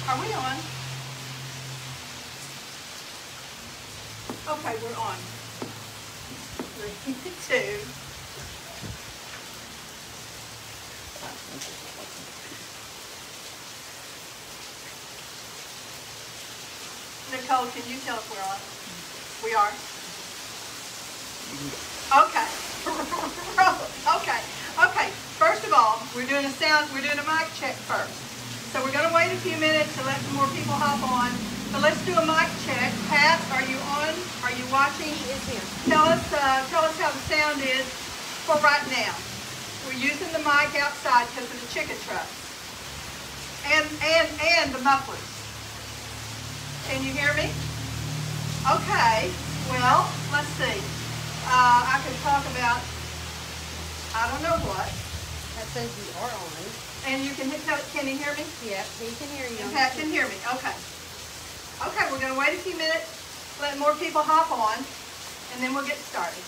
Are we on? Okay, we're on. 3, 2. Nicole, can you tell if we're on? We are? Okay. Okay. First of all, we're doing a mic check first. So we're going to wait a few minutes to let some more people hop on. So let's do a mic check. Pat, are you on? Are you watching? She is here. Tell us how the sound is for right now. We're using the mic outside because of the chicken trucks. And the mufflers. Can you hear me? Okay. Well, let's see. I could talk about, I don't know what. That says you are on. And you can you hear me? Yep, he can hear you. And Pat can hear me. Okay. Okay, we're going to wait a few minutes, let more people hop on, and then we'll get started.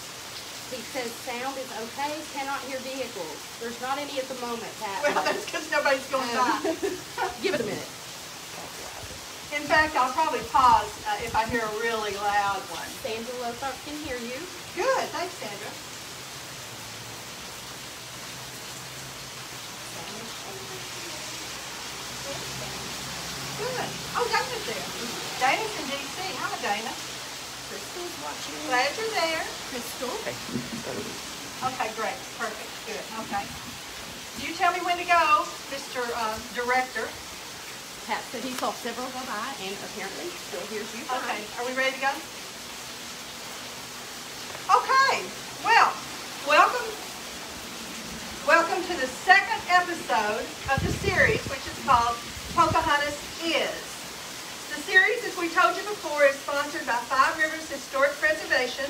He says sound is okay, cannot hear vehicles. There's not any at the moment, Pat. Well, that's because nobody's going by. Give it a minute. In fact, I'll probably pause if I hear a really loud one. Sandra Lotharp can hear you. Good. Thanks, Sandra. Good. Oh, Dana's there. Dana's in D.C. Hi, Dana. Crystal's watching. Glad you're there. Crystal. Okay, great. Perfect. Good. Okay. You tell me when to go, Mr. Director. Pat said he saw several go by and apparently still hears you. Okay. Are we ready to go? Okay. Well, welcome to the second episode of the series, which is called Pocahontas Is. The series, as we told you before, is sponsored by Five Rivers Historic Preservation.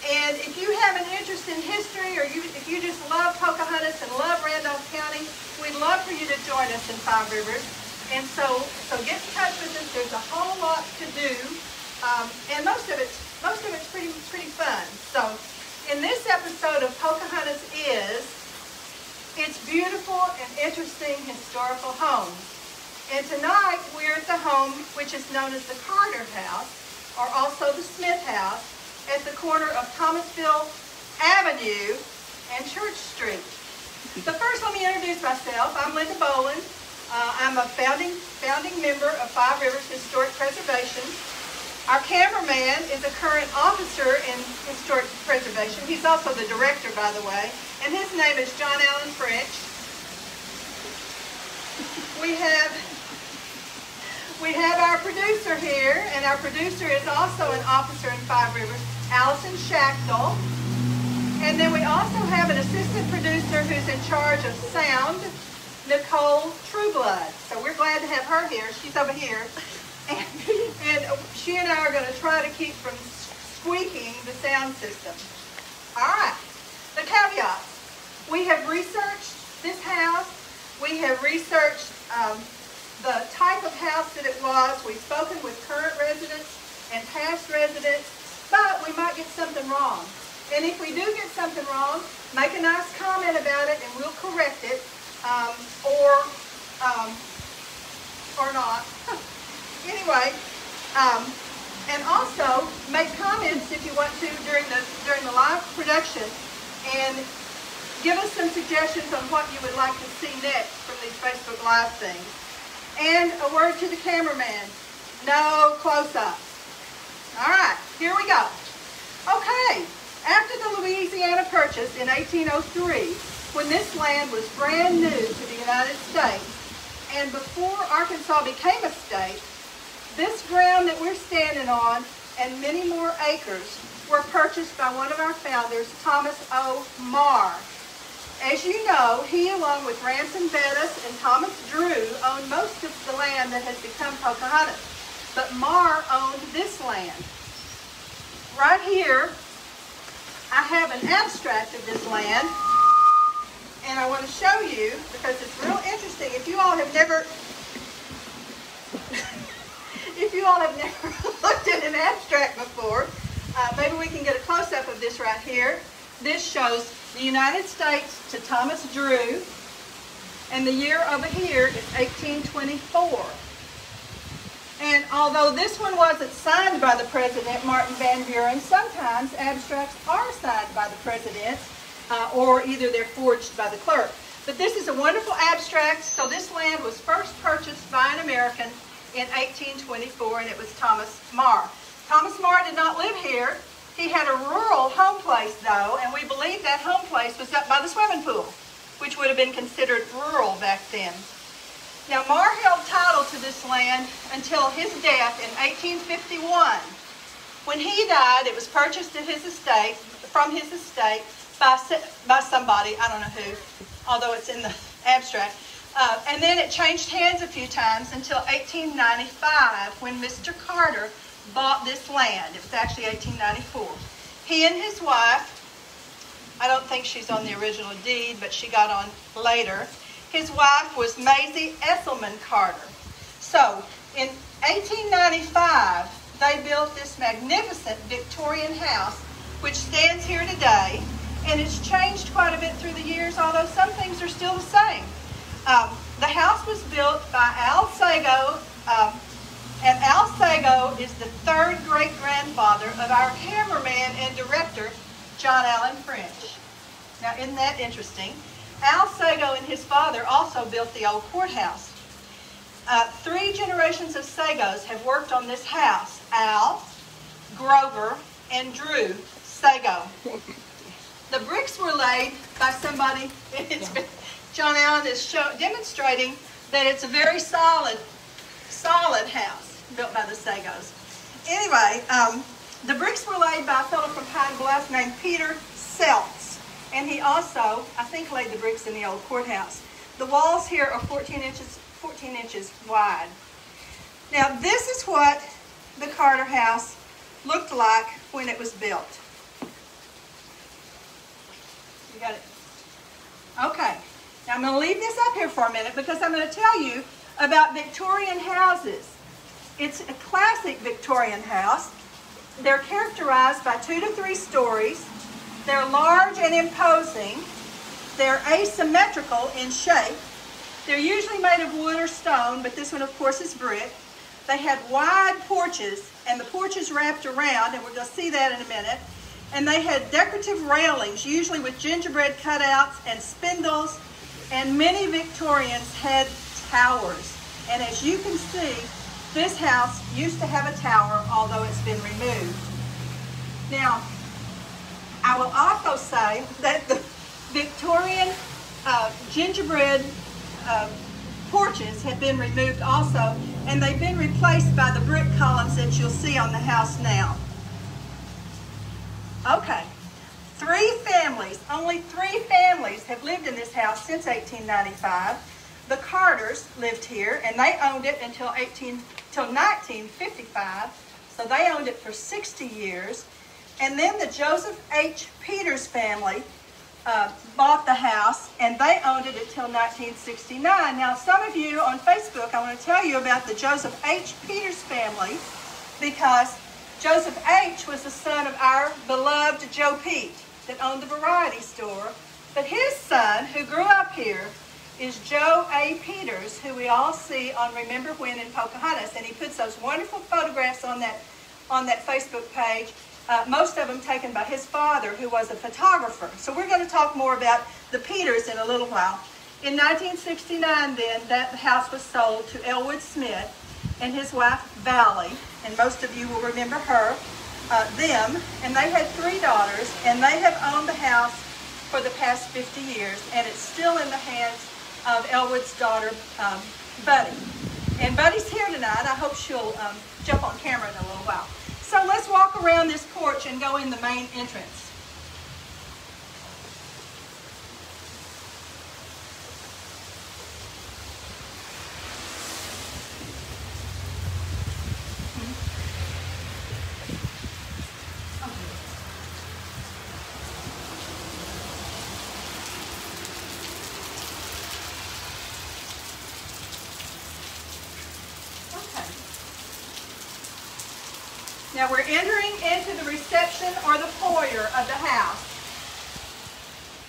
And if you have an interest in history, or if you just love Pocahontas and love Randolph County, we'd love for you to join us in Five Rivers. And so get in touch with us. There's a whole lot to do, and most of it's pretty fun. So in this episode of Pocahontas Is, it's beautiful and interesting historical homes. And tonight we're at the home which is known as the Carter House, or also the Smith House, at the corner of Thomasville Avenue and Church Street. So first, let me introduce myself. I'm Linda Bowlin. I'm a founding member of Five Rivers Historic Preservation. Our cameraman is a current officer in Historic Preservation. He's also the director, by the way, and his name is John Allen French. We have our producer here, and our producer is also an officer in Five Rivers, Allison Schachtel. And then we also have an assistant producer who's in charge of sound, Nicole Trueblood. So we're glad to have her here. She's over here. And she and I are going to try to keep from squeaking the sound system. All right. The caveats. We have researched this house. We have researched the type of house that it was. We've spoken with current residents and past residents, but we might get something wrong. And if we do get something wrong, make a nice comment about it and we'll correct it. Or not. Anyway, and also make comments if you want to during the live production, and give us some suggestions on what you would like to see next from these Facebook Live things. And a word to the cameraman: no close-ups. All right, here we go. Okay, after the Louisiana Purchase in 1803. When this land was brand new to the United States, and before Arkansas became a state, this ground that we're standing on and many more acres were purchased by one of our founders, Thomas O. Marr. As you know, he, along with Ransom Bettis and Thomas Drew, owned most of the land that has become Pocahontas. But Marr owned this land. Right here, I have an abstract of this land. And I want to show you, because it's real interesting. If you all have never looked at an abstract before, maybe we can get a close-up of this right here. This shows the United States to Thomas Drew, and the year over here is 1824. And although this one wasn't signed by the president, Martin Van Buren, sometimes abstracts are signed by the president, or either they're forged by the clerk. But this is a wonderful abstract. So this land was first purchased by an American in 1824, and it was Thomas Marr. Thomas Marr did not live here. He had a rural home place, though, and we believe that home place was up by the swimming pool, which would have been considered rural back then. Now, Marr held title to this land until his death in 1851. When he died, it was purchased at his estate, from his estate by somebody, I don't know who, although it's in the abstract. And then it changed hands a few times until 1895 when Mr. Carter bought this land. It was actually 1894. He and his wife, I don't think she's on the original deed, but she got on later. His wife was Maisie Esselman Carter. So in 1895, they built this magnificent Victorian house, which stands here today, and it's changed quite a bit through the years, although some things are still the same. The house was built by Al Sago, and Al Sago is the third great-grandfather of our cameraman and director, John Allen French. Now, isn't that interesting? Al Sago and his father also built the old courthouse. 3 generations of Sagos have worked on this house: Al, Grover, and Drew Sago. The bricks were laid by somebody. John Allen is demonstrating that it's a very solid house built by the Sagos. Anyway, the bricks were laid by a fellow from Pine Bluff named Peter Seltz. And he also, I think, laid the bricks in the old courthouse. The walls here are 14 inches wide. Now, this is what the Carter house looked like when it was built. You got it? Okay. Now, I'm going to leave this up here for a minute because I'm going to tell you about Victorian houses. It's a classic Victorian house. They're characterized by 2 to 3 stories. They're large and imposing. They're asymmetrical in shape. They're usually made of wood or stone, but this one, of course, is brick. They had wide porches, and the porches wrapped around, and we're going to see that in a minute. And they had decorative railings, usually with gingerbread cutouts and spindles, and many Victorians had towers. And as you can see, this house used to have a tower, although it's been removed. Now, I will also say that the Victorian gingerbread porches have been removed also, and they've been replaced by the brick columns that you'll see on the house now. Okay, 3 families, only 3 families have lived in this house since 1895. The Carters lived here, and they owned it until 1955, so they owned it for 60 years. And then the Joseph H. Peters family bought the house, and they owned it until 1969. Now, some of you on Facebook, I want to tell you about the Joseph H. Peters family, because Joseph H. was the son of our beloved Joe Pete that owned the variety store. But his son, who grew up here, is Joe A. Peters, who we all see on Remember When in Pocahontas. And he puts those wonderful photographs on that Facebook page. Most of them taken by his father, who was a photographer. So we're going to talk more about the Peters in a little while. In 1969, then, that house was sold to Elwood Smith and his wife, Valley, and most of you will remember her, and they had 3 daughters, and they have owned the house for the past 50 years, and it's still in the hands of Elwood's daughter, Buddy. And Buddy's here tonight. I hope she'll jump on camera in a little while. So let's walk around this porch and go in the main entrance. Now we're entering into the reception or the foyer of the house.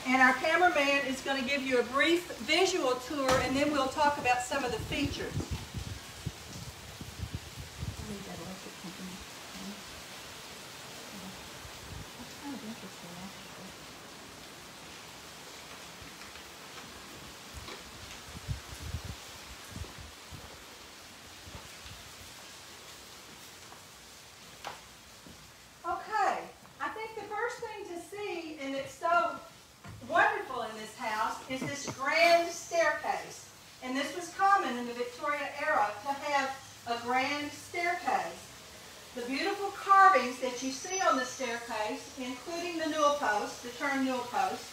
And our cameraman is going to give you a brief visual tour, and then we'll talk about some of the features. is this grand staircase. And this was common in the Victorian era to have a grand staircase. The beautiful carvings that you see on the staircase, including the newel post, the turned newel post,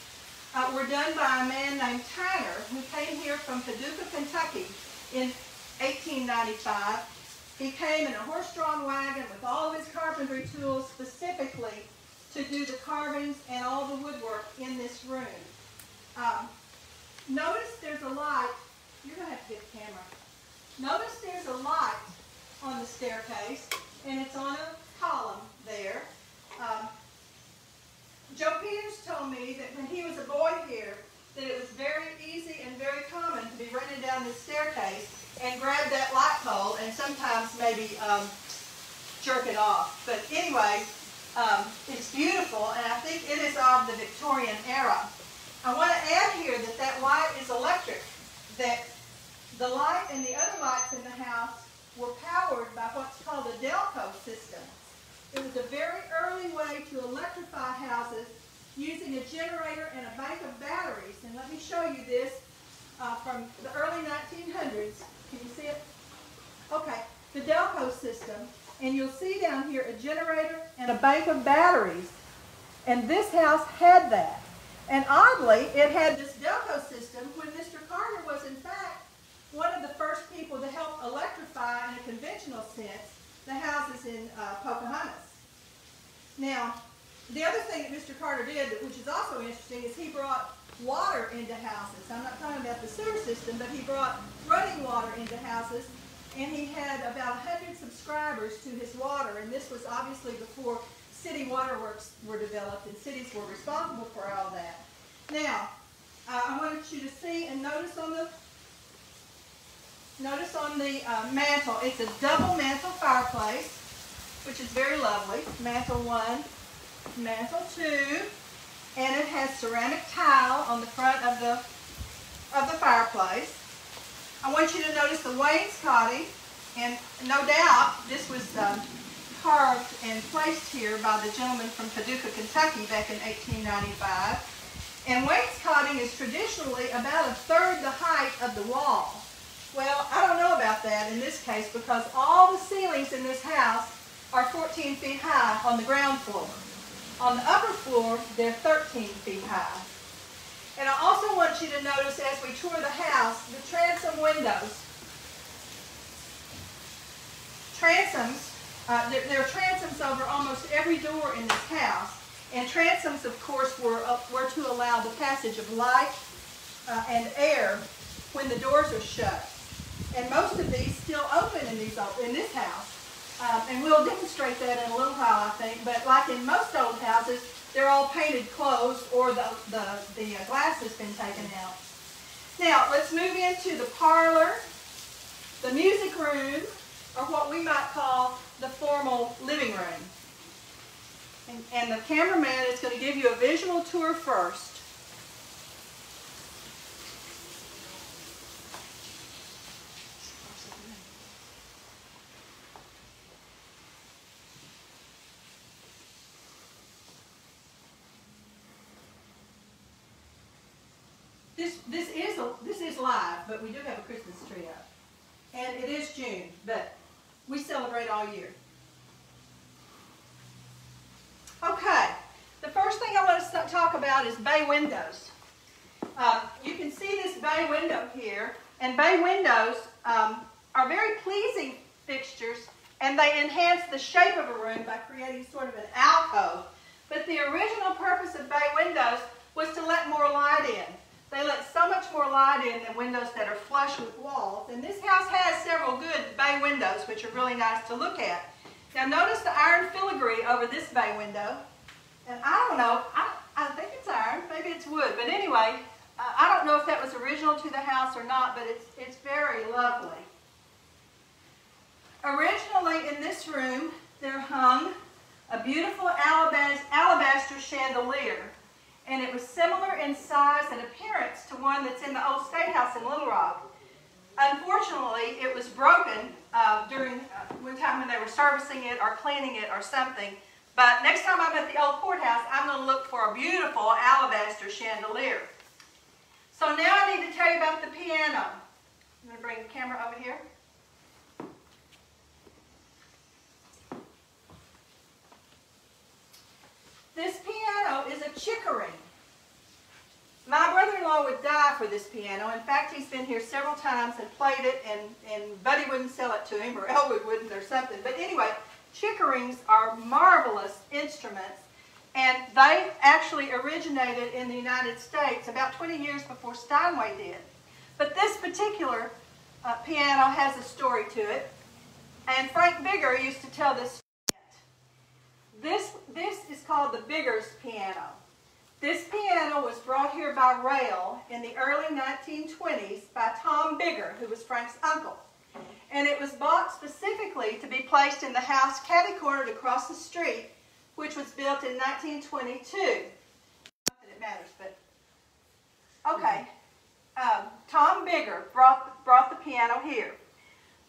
were done by a man named Tanner, who came here from Paducah, Kentucky in 1895. He came in a horse-drawn wagon with all of his carpentry tools specifically to do the carvings and all the woodwork in this room. Notice there's a light. You're going to have to get the camera. Notice there's a light on the staircase, and it's on a column there. Joe Peters told me that when he was a boy here, that it was very easy and very common to be running down this staircase and grab that light pole and sometimes maybe jerk it off. But anyway, it's beautiful, and I think it is of the Victorian era. I want to add here that that light is electric, that the light and the other lights in the house were powered by what's called a Delco system. It was a very early way to electrify houses using a generator and a bank of batteries. And let me show you this from the early 1900s. Can you see it? Okay, the Delco system. And you'll see down here a generator and a bank of batteries. And this house had that. And oddly, it had this Delco system when Mr. Carter was, in fact, one of the first people to help electrify, in a conventional sense, the houses in Pocahontas. Now, the other thing that Mr. Carter did, which is also interesting, is he brought water into houses. I'm not talking about the sewer system, but he brought running water into houses, and he had about 100 subscribers to his water, and this was obviously before city waterworks were developed, and cities were responsible for all that. Now, I wanted you to see and notice on the mantle, it's a double mantel fireplace, which is very lovely. Mantel 1, mantel 2, and it has ceramic tile on the front of the fireplace. I want you to notice the wainscoting, and no doubt this was carved and placed here by the gentleman from Paducah, Kentucky back in 1895. And wainscoting is traditionally about 1/3 the height of the wall. Well, I don't know about that in this case because all the ceilings in this house are 14 feet high on the ground floor. On the upper floor, they're 13 feet high. And I also want you to notice as we tour the house, the transom windows. Transoms, there are transoms over almost every door in this house. And transoms, of course, were to allow the passage of light and air when the doors are shut. And most of these still open in this house. And we'll demonstrate that in a little while, I think. But like in most old houses, they're all painted closed or the glass has been taken out. Now, let's move into the parlor, the music room, or what we might call the formal living room. And the cameraman is going to give you a visual tour first. This is live, but we do have a Christmas tree up. And it is June, but we celebrate all year. Okay, the first thing I want to talk about is bay windows. You can see this bay window here, and bay windows are very pleasing fixtures, and they enhance the shape of a room by creating sort of an alcove. But the original purpose of bay windows was to let more light in. They let so much more light in than windows that are flush with walls. And this house has several good bay windows, which are really nice to look at. Now notice the iron filigree over this bay window. And I don't know, I think it's iron, maybe it's wood. But anyway, I don't know if that was original to the house or not, but it's very lovely. Originally in this room, there hung a beautiful alabaster chandelier. And it was similar in size and appearance to one that's in the old State House in Little Rock. Unfortunately, it was broken during one time when they were servicing it or cleaning it or something. But next time I'm at the old courthouse, I'm going to look for a beautiful alabaster chandelier. So now I need to tell you about the piano. I'm going to bring the camera over here. This piano is a Chickering. My brother-in-law would die for this piano. In fact, he's been here several times and played it, and Buddy wouldn't sell it to him, or Elwood wouldn't, or something. But anyway, Chickerings are marvelous instruments, and they actually originated in the United States about 20 years before Steinway did. But this particular piano has a story to it, and Frank Bigger used to tell this. This is called the Bigger's piano. This piano was brought here by rail in the early 1920s by Tom Bigger, who was Frank's uncle. And it was bought specifically to be placed in the house catty-cornered across the street, which was built in 1922. Not that it matters, but okay. Tom Bigger brought the piano here.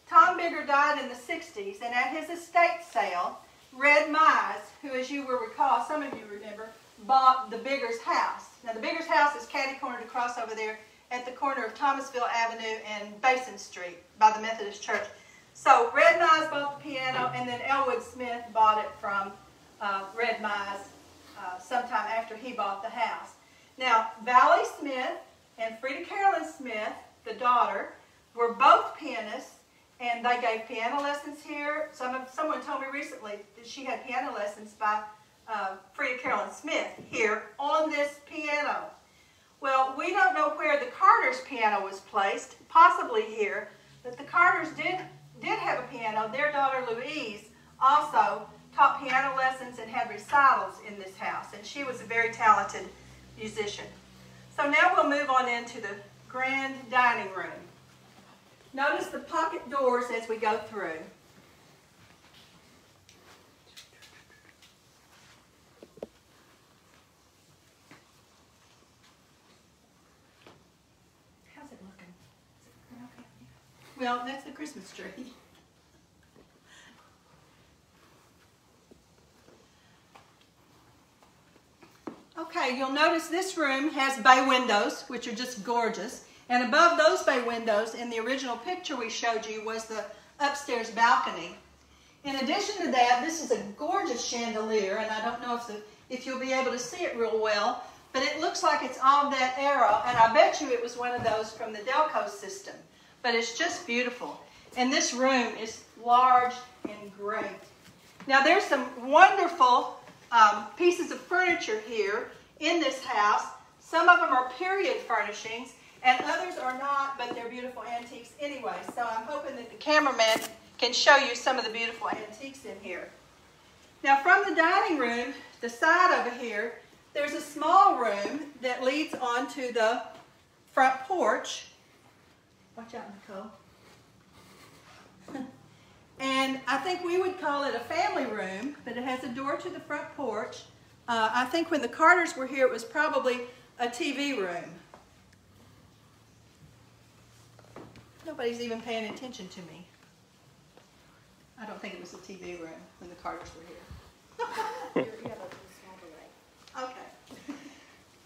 Tom Bigger died in the 60s, and at his estate sale, Red Mize, who, as you will recall, some of you remember, bought the Bigger's house. Now, the Bigger's house is catty-cornered across over there at the corner of Thomasville Avenue and Basin Street by the Methodist Church. So Red Mize bought the piano, and then Elwood Smith bought it from Red Mize sometime after he bought the house. Now, Valley Smith and Frida Carolyn Smith, the daughter, were both pianists, and they gave piano lessons here. Someone told me recently that she had piano lessons by Frida Carolyn Smith here on this piano. Well, we don't know where the Carters' piano was placed, possibly here, but the Carters did have a piano. Their daughter Louise also taught piano lessons and had recitals in this house, and she was a very talented musician. So now we'll move on into the grand dining room. Notice the pocket doors as we go through. How's it looking? Is it okay? Well, that's the Christmas tree. Okay, you'll notice this room has bay windows, which are just gorgeous. And above those bay windows, in the original picture we showed you, was the upstairs balcony. In addition to that, this is a gorgeous chandelier, and I don't know if you'll be able to see it real well, but it looks like it's of that era, and I bet you it was one of those from the Delco system. But it's just beautiful. And this room is large and great. Now there's some wonderful pieces of furniture here in this house. Some of them are period furnishings, and others are not, but they're beautiful antiques anyway. So I'm hoping that the cameraman can show you some of the beautiful antiques in here. Now from the dining room, the side over here, there's a small room that leads onto the front porch. Watch out, Nicole. And I think we would call it a family room, but it has a door to the front porch. I think when the Carters were here, it was probably a TV room. Nobody's even paying attention to me. I don't think it was a TV room when the Carters were here. Okay.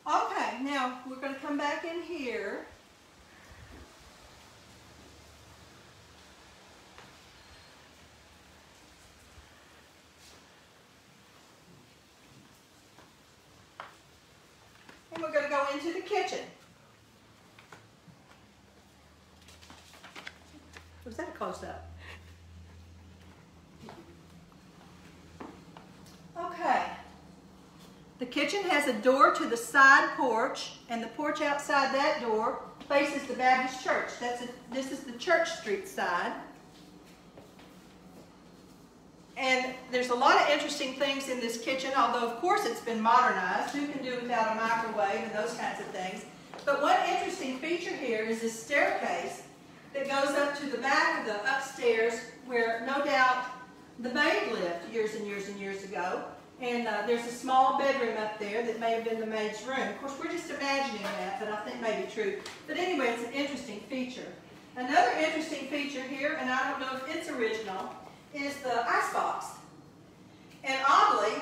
Okay, now we're going to come back in here. And we're going to go into the kitchen. Was that a close-up? Okay. The kitchen has a door to the side porch, and the porch outside that door faces the Baptist church. This is the Church Street side. And there's a lot of interesting things in this kitchen, although of course it's been modernized. Who can do without a microwave and those kinds of things? But one interesting feature here is this staircase that goes up to the back of the upstairs, where no doubt the maid lived years and years and years ago. And there's a small bedroom up there that may have been the maid's room. Of course, we're just imagining that, but I think may be true. But anyway, it's an interesting feature. Another interesting feature here, and I don't know if it's original, is the icebox. And oddly,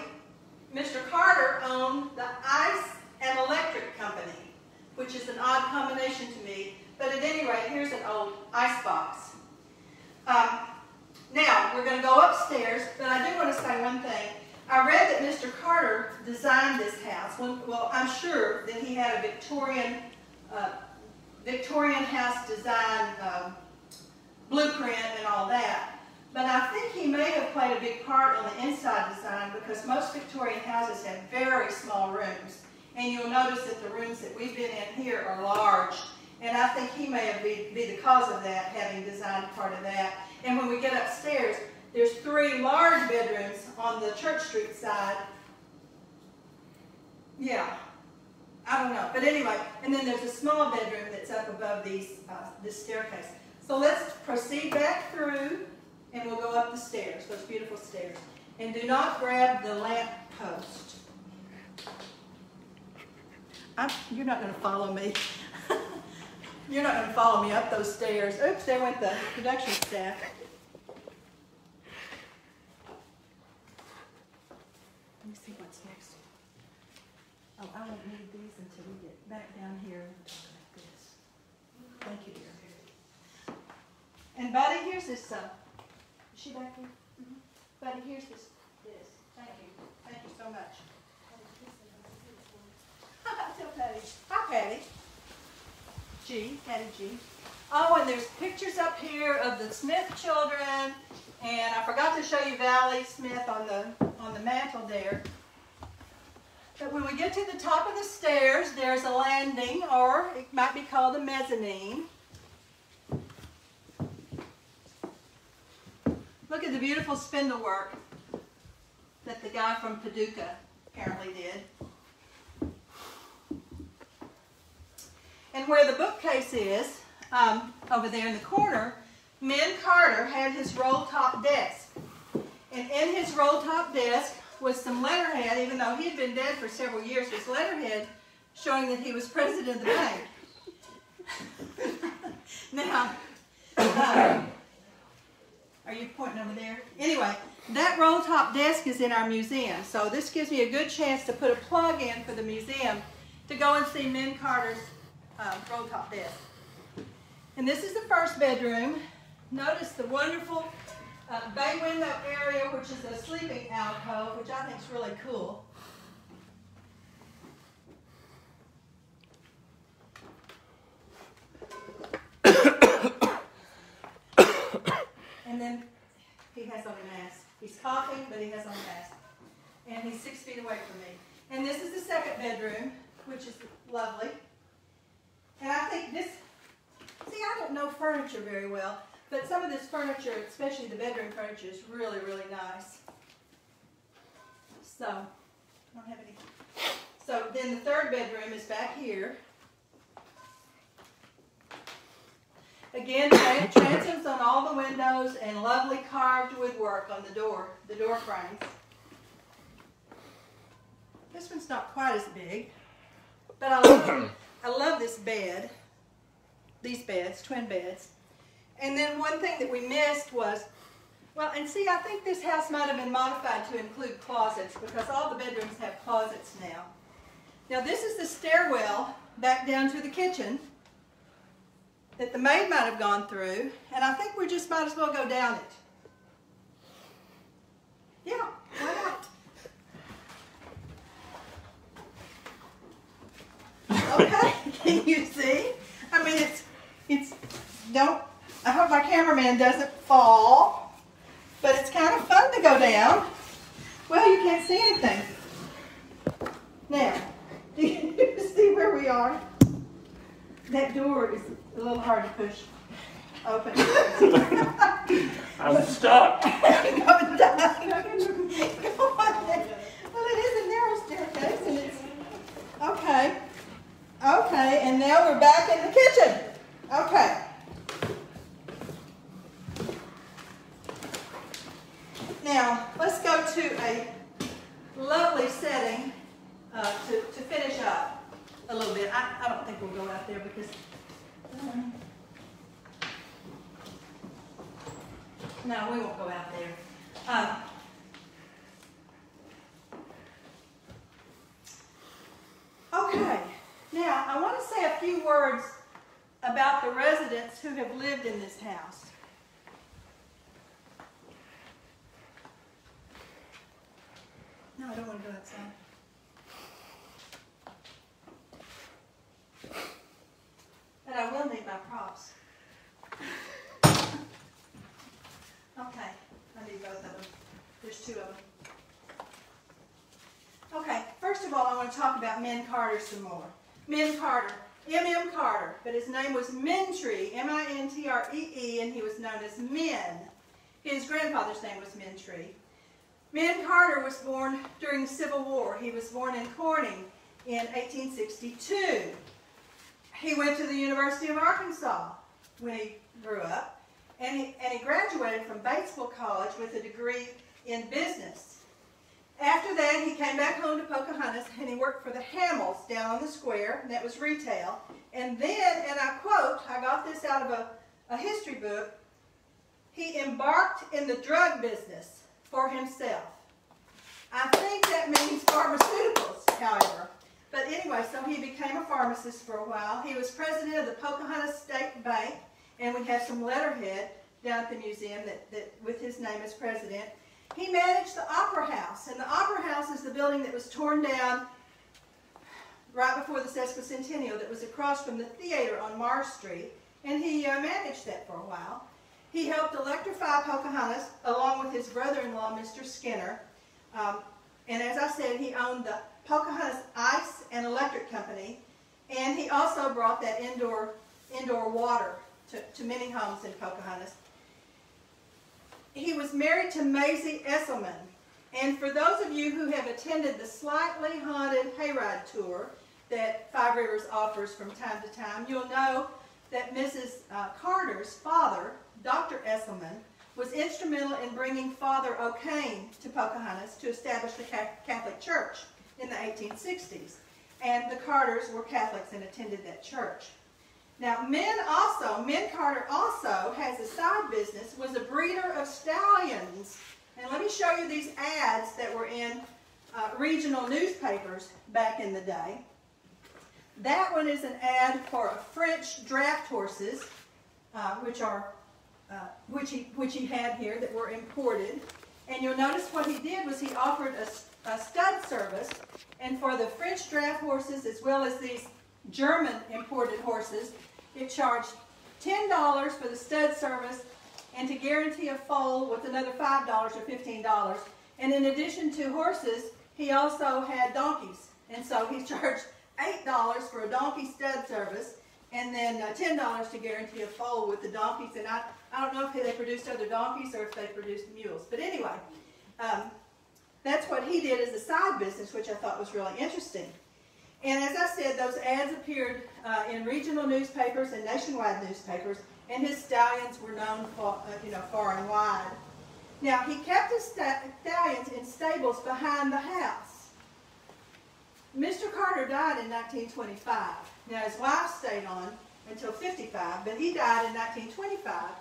Mr. Carter owned the Ice and Electric Company, which is an odd combination. at any rate, here's an old ice box. Now, we're going to go upstairs, but I do want to say one thing. I read that Mr. Carter designed this house. Well, I'm sure that he had a Victorian house design blueprint and all that. But I think he may have played a big part on the inside design because most Victorian houses have very small rooms. And you'll notice that the rooms that we've been in here are large. And I think he may have been the cause of that, having designed part of that. And when we get upstairs, there's 3 large bedrooms on the Church Street side. Yeah, I don't know. But anyway, and then there's a small bedroom that's up above this staircase. So let's proceed back through, and we'll go up the stairs, those beautiful stairs. And do not grab the lamp post. You're not going to follow me. You're not going to follow me up those stairs. Oops, there went the production staff. Let me see what's next. Oh, I won't need these until we get back down here and talk like this. Thank you, dear. And Buddy, here's this. Is she back here? Mm-hmm. Buddy, here's this. Thank you. Thank you so much. Tell Patty. Hi, Patty. G, Patty G. Oh, and there's pictures up here of the Smith children, and I forgot to show you Valley Smith on the mantle there. But when we get to the top of the stairs, there's a landing, or it might be called a mezzanine. Look at the beautiful spindle work that the guy from Paducah apparently did. And where the bookcase is, over there in the corner, Min Carter had his roll-top desk. And in his roll-top desk was some letterhead, even though he had been dead for several years, his letterhead showing that he was president of the bank. Now, are you pointing over there? Anyway, that roll-top desk is in our museum, so this gives me a good chance to put a plug in for the museum to go and see Min Carter's roll-top desk. And this is the first bedroom. Notice the wonderful bay window area, which is a sleeping alcove, which I think is really cool. And then he has on a mask. He's coughing, but he has on a mask. And he's 6 feet away from me. And this is the second bedroom, which is lovely. And I think this, see, I don't know furniture very well, but some of this furniture, especially the bedroom furniture, is really, really nice. So, I don't have any. So then the third bedroom is back here. Again, transoms on all the windows and lovely carved woodwork on the door frames. This one's not quite as big, but I love this bed, these beds, twin beds. And then one thing that we missed was, well, and see, I think this house might have been modified to include closets because all the bedrooms have closets now. Now this is the stairwell back down to the kitchen that the maid might have gone through, and I think we just might as well go down it. Yeah, why not? Okay, can you see? I mean, I hope my cameraman doesn't fall, but it's kind of fun to go down. Well, you can't see anything. Now, do you see where we are? That door is a little hard to push open. I'm stuck. Go down. Go on. Well, it is a narrow staircase, and it's okay. Okay, and now we're back in the kitchen. Okay. Now, let's go to a lovely setting to finish up a little bit. I don't think we'll go out there because... no, we won't go out there. Okay. Now, I want to say a few words about the residents who have lived in this house. No, I don't want to go outside. But I will need my props. Okay, I need both of them. There's two of them. Okay, first of all, I want to talk about Min Carter some more. Min Carter, M.M. Carter, but his name was Mintree, M-I-N-T-R-E-E, and he was known as Min. His grandfather's name was Mintree. Min Carter was born during the Civil War. He was born in Corning in 1862. He went to the University of Arkansas when he grew up, and he graduated from Batesville College with a degree in business. After that, he came back home to Pocahontas, and he worked for the Hamels down on the square, and that was retail. And then, and I quote, I got this out of a history book, he embarked in the drug business for himself. I think that means pharmaceuticals, however. But anyway, so he became a pharmacist for a while. He was president of the Pocahontas State Bank, and we have some letterhead down at the museum that with his name as president. He managed the Opera House, and the Opera House is the building that was torn down right before the sesquicentennial that was across from the theater on Mars Street, and he managed that for a while. He helped electrify Pocahontas along with his brother-in-law, Mr. Skinner, and as I said, he owned the Pocahontas Ice and Electric Company, and he also brought that indoor water to many homes in Pocahontas. He was married to Maisie Esselman, and for those of you who have attended the Slightly Haunted Hayride Tour that Five Rivers offers from time to time, you'll know that Mrs. Carter's father, Dr. Esselman, was instrumental in bringing Father O'Kane to Pocahontas to establish the Catholic Church in the 1860s. And the Carters were Catholics and attended that church. Now, Min Carter also has a side business, was a breeder of stallions. And let me show you these ads that were in regional newspapers back in the day. That one is an ad for French draft horses, which he had here that were imported. And you'll notice what he did was he offered a stud service, and for the French draft horses as well as these German imported horses, it charged $10 for the stud service, and to guarantee a foal with another $5 or $15. And in addition to horses, he also had donkeys, and so he charged $8 for a donkey stud service, and then $10 to guarantee a foal with the donkeys. And I don't know if they produced other donkeys or if they produced mules. But anyway, that's what he did as a side business, which I thought was really interesting. And as I said, those ads appeared in regional newspapers and nationwide newspapers, and his stallions were known far and wide. Now, he kept his stallions in stables behind the house. Mr. Carter died in 1925. Now, his wife stayed on until 55, but he died in 1925.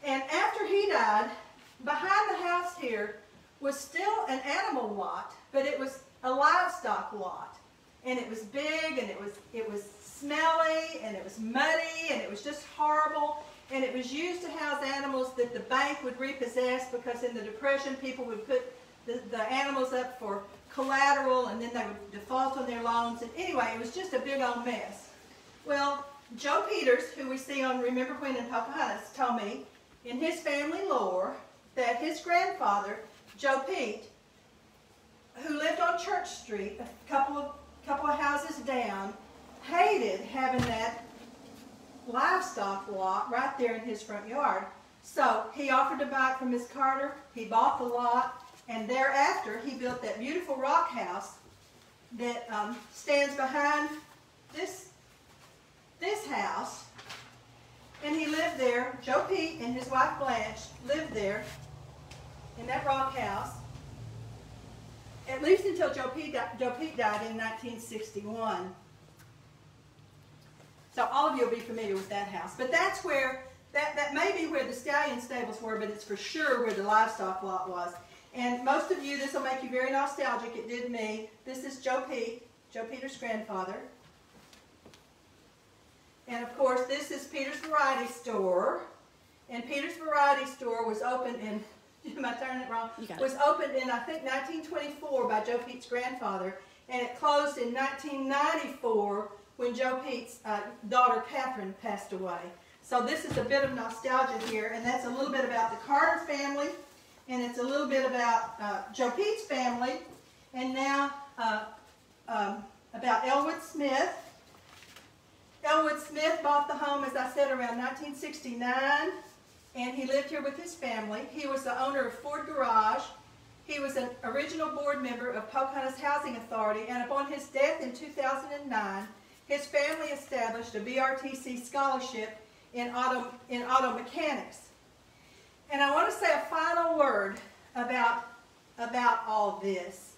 And after he died, behind the house here was still an animal lot, but it was a livestock lot. And it was big, and it was smelly, and it was muddy, and it was just horrible. And it was used to house animals that the bank would repossess, because in the Depression, people would put the animals up for collateral, and then they would default on their loans. And anyway, it was just a big old mess. Well, Joe Peters, who we see on Remember When in Pocahontas, told me in his family lore that his grandfather, Joe Pete, who lived on Church Street, a couple of houses down, hated having that livestock lot right there in his front yard. So he offered to buy it from Miss Carter. He bought the lot, and thereafter he built that beautiful rock house that stands behind this house. And he lived there. Joe Pete and his wife Blanche lived there in that rock house, at least until Joe Pete died in 1961. So all of you will be familiar with that house. But that's where, that may be where the stallion stables were, but it's for sure where the livestock lot was. And most of you, this will make you very nostalgic. It did me. This is Joe Pete, Joe Peter's grandfather. And of course, this is Peter's Variety Store. And Peter's Variety Store was opened in, am I turning it wrong? Was opened in, I think, 1924 by Joe Pete's grandfather. And it closed in 1994 when Joe Pete's daughter, Catherine, passed away. So this is a bit of nostalgia here. And that's a little bit about the Carter family. And it's a little bit about Joe Pete's family. And now about Elwood Smith. Elwood Smith bought the home, as I said, around 1969, and he lived here with his family. He was the owner of Ford Garage. He was an original board member of Pocahontas Housing Authority, and upon his death in 2009, his family established a BRTC scholarship in auto mechanics. And I want to say a final word about all this.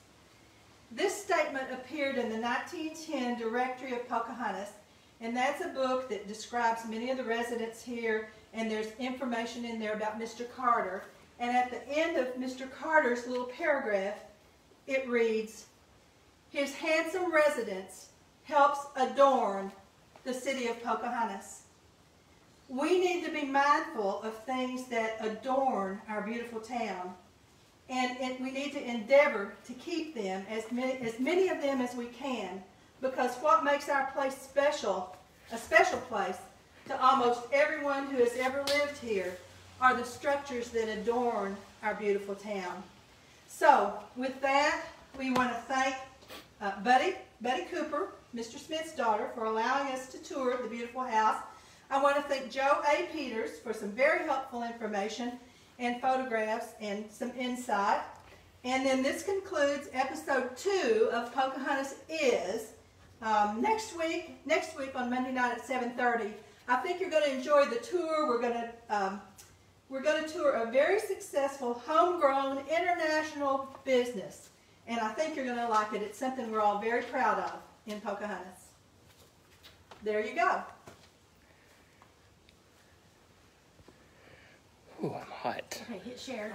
This statement appeared in the 1910 Directory of Pocahontas, and that's a book that describes many of the residents here, and there's information in there about Mr. Carter. And at the end of Mr. Carter's little paragraph, it reads, "His handsome residence helps adorn the city of Pocahontas." We need to be mindful of things that adorn our beautiful town. And we need to endeavor to keep them, as many of them as we can, because what makes our place special, a special place to almost everyone who has ever lived here, are the structures that adorn our beautiful town. So, with that, we want to thank Betty Cooper, Mr. Smith's daughter, for allowing us to tour the beautiful house. I want to thank Joe A. Peters for some very helpful information and photographs and some insight. And then this concludes episode 2 of Pocahontas Is. Next week on Monday night at 7:30, I think you're going to enjoy the tour. We're going to tour a very successful, homegrown, international business. And I think you're going to like it. It's something we're all very proud of in Pocahontas. There you go. Ooh, I'm hot. Okay, hit share.